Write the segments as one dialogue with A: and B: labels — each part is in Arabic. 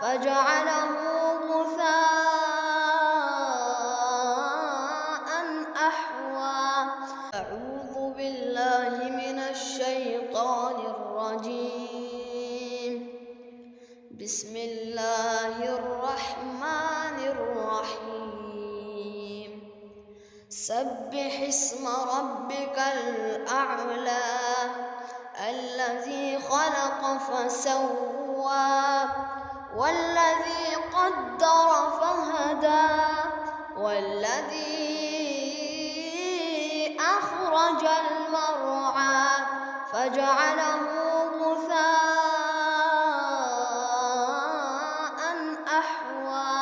A: فجعله غثاء أحوى. أعوذ بالله من الشيطان الرجيم. بسم الله الرحمن الرحيم. سبح اسم ربك الأعلى الذي خلق فسوى والذي قدر فهدى والذي أخرج المرعى فجعله غثاء أحوى.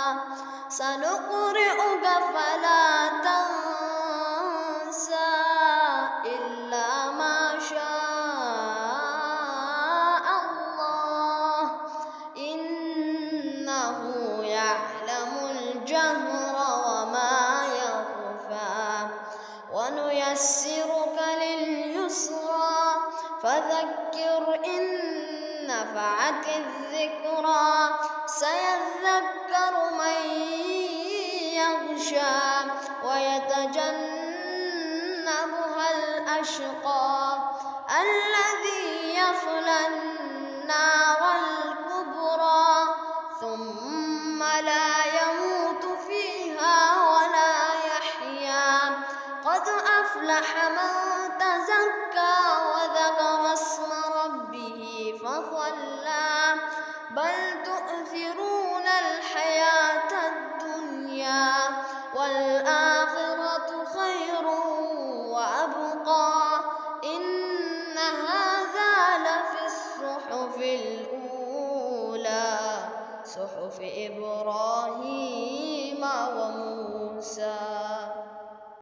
A: سنقرئك فلا تنسى إلا ما شاء الله إنه يعلم الجهر وما يخفى. ونيسرك لليسرى فذكر إن نفعت الذكرى. سيذكر من يخشى ويتجنبها الأشقى الذي يصلى النار الكبرى ثم لا يموت فيها ولا يحيا. قد أفلح من تزكى وذكر اسم ربه فصلى. بل تؤثرون الحياة الدنيا والآخرة خير وأبقى. إن هذا لفي الصحف الأولى صحف إبراهيم